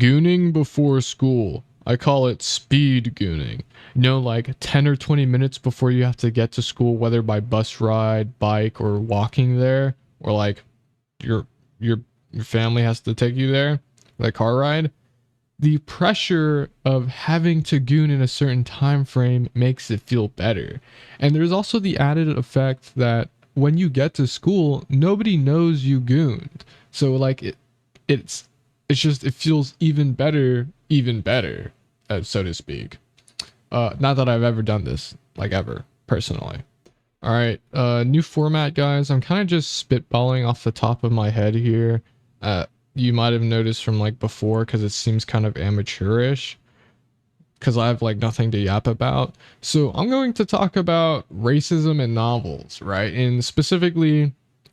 gooning before school. I call it speed gooning. You know, like 10 or 20 minutes before you have to get to school, whether by bus ride, bike, or walking there, or like your your your family has to take you there, like car ride. The pressure of having to goon in a certain time frame makes it feel better. And there's also the added effect that when you get to school, nobody knows you gooned. So like it's it's just it feels even better, so to speak. Not that I've ever done this, like ever, personally. All right, new format, guys. I'm kind of just spitballing off the top of my head here. You might have noticed from like before, because it seems kind of amateurish, because I have like nothing to yap about. So I'm going to talk about racism in novels, right? And specifically,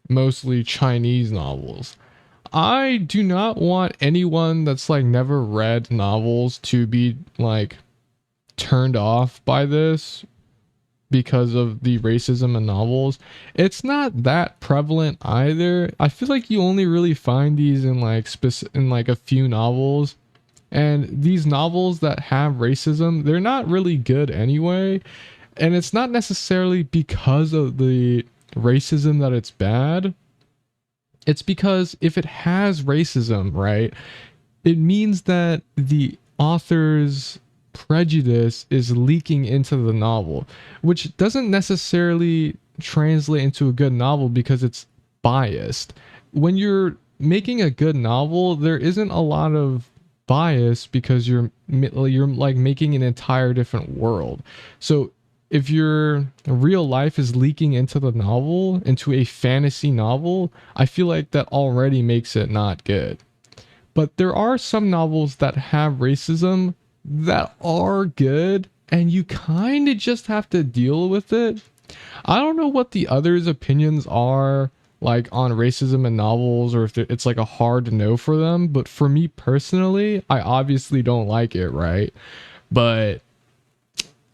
mostly Chinese novels. I do not want anyone that's like never read novels to be like turned off by this because of the racism in novels. It's not that prevalent either. I feel like you only really find these in like in like a few novels. And these novels that have racism, they're not really good anyway. And it's not necessarily because of the racism that it's bad. It's because if it has racism, right, it means that the author's prejudice is leaking into the novel, which doesn't necessarily translate into a good novel because it's biased. When you're making a good novel, there isn't a lot of bias because you're like making an entire different world. So if your real life is leaking into the novel, into a fantasy novel, I feel like that already makes it not good. But there are some novels that have racism that are good, and you kind of just have to deal with it. I don't know what the others' opinions are like on racism in novels, or if it's like a hard no for them. But for me personally, I obviously don't like it, right? But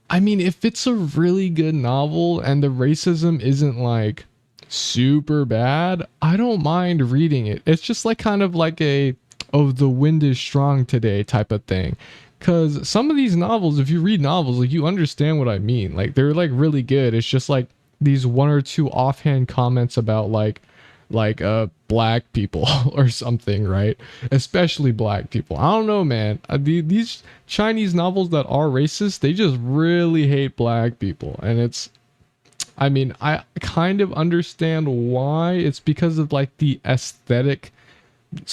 I mean, if it's a really good novel and the racism isn't like super bad, I don't mind reading it. It's just like kind of like a, oh, the wind is strong today type of thing. Cause some of these novels, if you read novels, like you understand what I mean. Like they're like really good. It's just like these one or two offhand comments about like black people or something, right? Especially black people. I don't know, man. These Chinese novels that are racist, they just really hate black people. And it's, I mean, I kind of understand why. It's because of like the aesthetic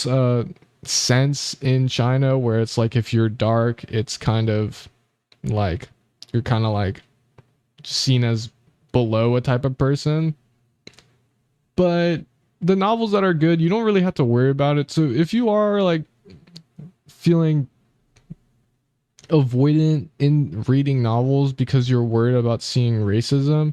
uh sense in China, where it's like if you're dark, it's kind of like you're kind of like seen as below a type of person. But the novels that are good, you don't really have to worry about it. So if you are like feeling avoidant in reading novels because you're worried about seeing racism,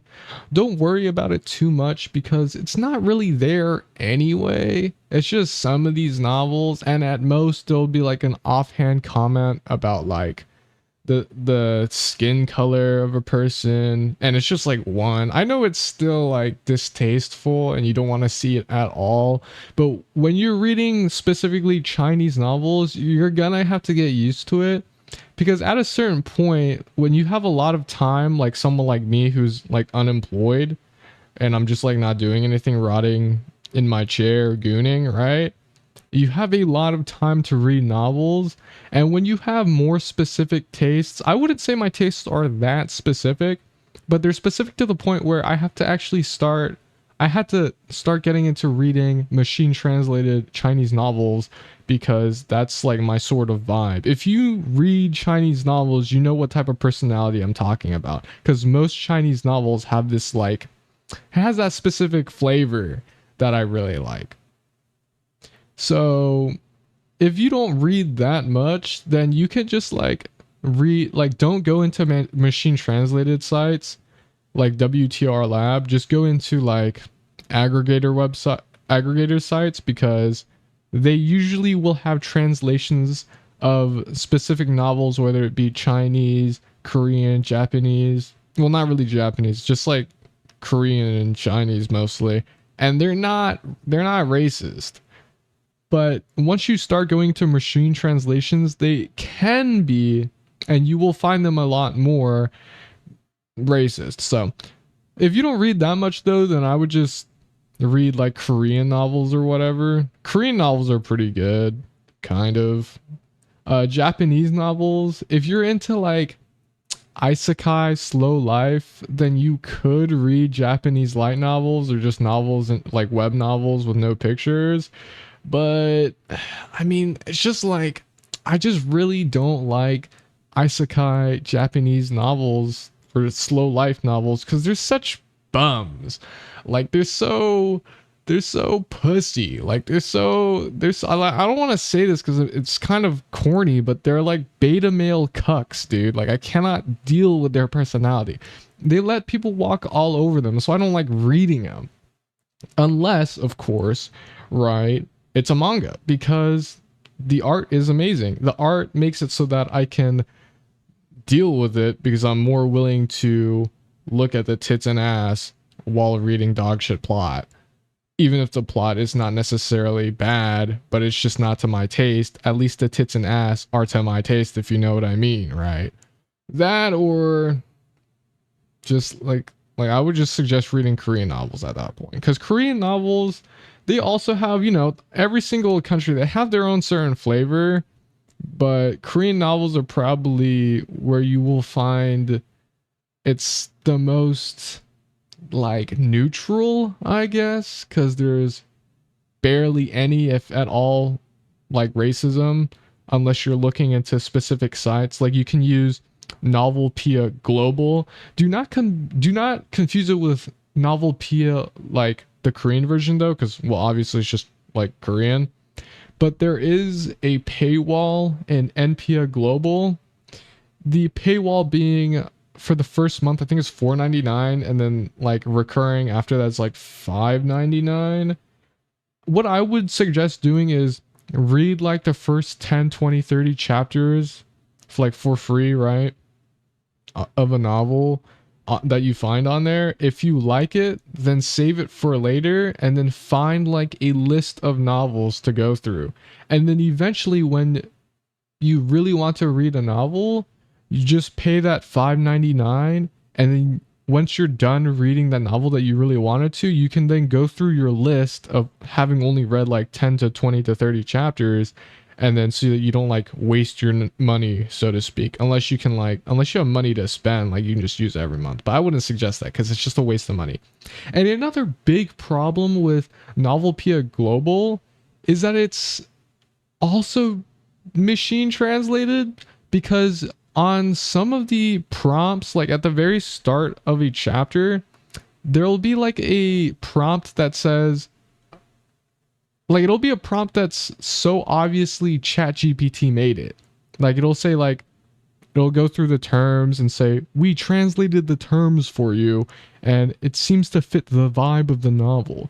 don't worry about it too much because it's not really there anyway. It's just some of these novels, and at most there'll be like an offhand comment about like the skin color of a person, and it's just like one. I know it's still like distasteful and you don't want to see it at all, but when you're reading specifically Chinese novels, you're gonna have to get used to it, because at a certain point when you have a lot of time, like someone like me who's like unemployed and I'm just like not doing anything, rotting in my chair gooning, right? You have a lot of time to read novels, and when you have more specific tastes, I wouldn't say my tastes are that specific, but they're specific to the point where I had to start getting into reading machine translated Chinese novels, because that's like my sort of vibe. If you read Chinese novels, you know what type of personality I'm talking about, because most Chinese novels have this like, has that specific flavor that I really like. So if you don't read that much, then you can just like read, like don't go into machine translated sites like WTR Lab. Just go into like aggregator sites, because they usually will have translations of specific novels, whether it be Chinese, Korean, Japanese. Well, not really Japanese, just like Korean and Chinese mostly. And they're not racist. But once you start going to machine translations, they can be, and you will find them a lot more racist. So if you don't read that much though, then I would just read like Korean novels or whatever. Korean novels are pretty good, kind of. Japanese novels, if you're into like isekai slow life, then you could read Japanese light novels or just novels and like web novels with no pictures. But I mean, it's just like I just really don't like isekai Japanese novels or slow life novels because they're such bums. Like they're so pussy. Like I don't want to say this because it's kind of corny, but they're like beta male cucks, dude. Like I cannot deal with their personality. They let people walk all over them, so I don't like reading them. Unless, of course, right, it's a manga because the art is amazing. The art makes it so that I can deal with it because I'm more willing to look at the tits and ass while reading dog shit plot. Even if the plot is not necessarily bad, but it's just not to my taste, at least the tits and ass are to my taste, if you know what I mean, right? That or just like I would just suggest reading Korean novels at that point. Because Korean novels, they also have, every single country, they have their own certain flavor, but Korean novels are probably where you will find it's the most like neutral, I guess, because there's barely any, if at all, like racism, unless you're looking into specific sites. Like you can use Novelpia Global. Do not confuse it with Novelpia like the Korean version though, because well, obviously it's just like Korean. But there is a paywall in NPia Global. The paywall being for the first month, I think it's $4.99, and then like recurring after that's like $5.99. What I would suggest doing is read like the first 10, 20, 30 chapters for free, right? Of a novel that you find on there. If you like it, then save it for later and then find like a list of novels to go through. And then eventually when you really want to read a novel, you just pay that $5.99, and then once you're done reading that novel that you really wanted to, you can then go through your list of having only read like 10 to 20 to 30 chapters, and then so that you don't like waste your money, so to speak, unless you have money to spend, like you can just use it every month. But I wouldn't suggest that because it's just a waste of money. And another big problem with Novelpia Global is that it's also machine translated, because on some of the prompts, like at the very start of a chapter, there'll be like a prompt that says, like it'll be a prompt that's so obviously ChatGPT made it. Like it'll say like, it'll go through the terms and say, we translated the terms for you and it seems to fit the vibe of the novel.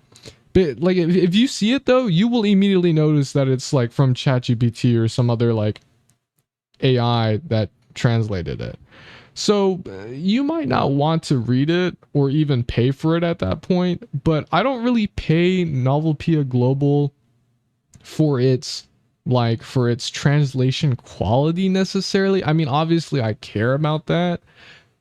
But like if you see it though, you will immediately notice that it's like from ChatGPT or some other like AI that translated it. So you might not want to read it or even pay for it at that point, but I don't really pay Novelpia Global for its translation quality necessarily. I mean, obviously I care about that,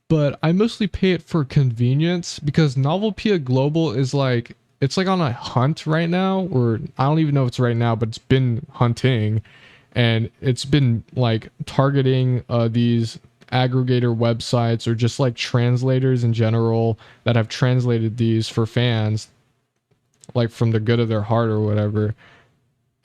but I mostly pay it for convenience because Novelpia Global is like, it's like on a hunt right now, or I don't even know if it's right now, but it's been hunting. And it's been like targeting these aggregator websites or just like translators in general that have translated these for fans, like from the good of their heart or whatever.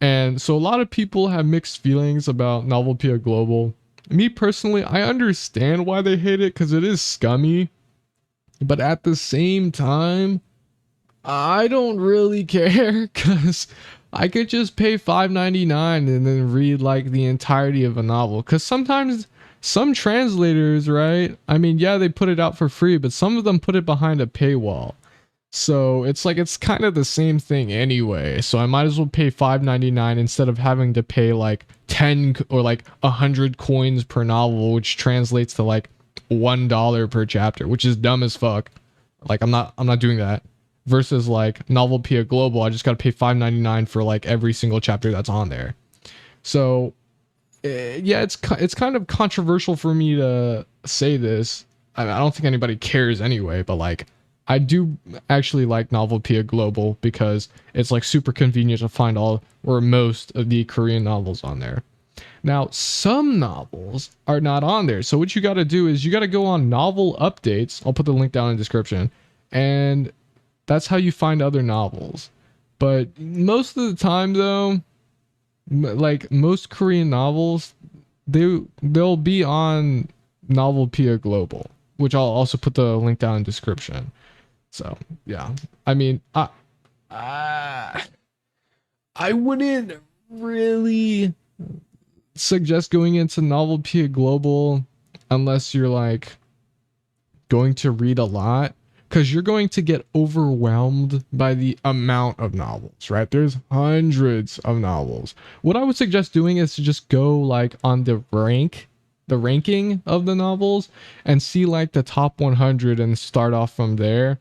And so a lot of people have mixed feelings about Novelpia Global. Me personally, I understand why they hate it because it is scummy. But at the same time, I don't really care because I could just pay $5.99 and then read like the entirety of a novel. Because sometimes some translators, right? I mean, yeah, they put it out for free, but some of them put it behind a paywall. So it's like, it's kind of the same thing anyway. So I might as well pay $5.99 instead of having to pay like 10 or like 100 coins per novel, which translates to like $1 per chapter, which is dumb as fuck. Like I'm not doing that. versus like Novelpia Global. I just got to pay $5.99 for like every single chapter that's on there. So yeah, it's kind of controversial for me to say this. I don't think anybody cares anyway, but like I do actually like Novelpia Global because it's like super convenient to find all or most of the Korean novels on there. Now, some novels are not on there. So what you got to do is you got to go on novel updates. I'll put the link down in the description. And that's how you find other novels. But most of the time though, like most Korean novels, they'll be on Novelpia Global, which I'll also put the link down in the description. So, yeah. I mean, I wouldn't really suggest going into Novelpia Global unless you're like going to read a lot, because you're going to get overwhelmed by the amount of novels, right? There's hundreds of novels. What I would suggest doing is to just go like on the ranking of the novels and see like the top 100 and start off from there,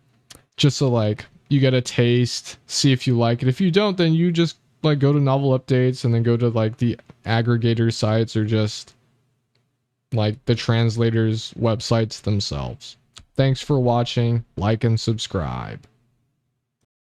just so like you get a taste, see if you like it. If you don't, then you just like go to novel updates and then go to like the aggregator sites or just like the translators websites themselves. Thanks for watching. Like and subscribe.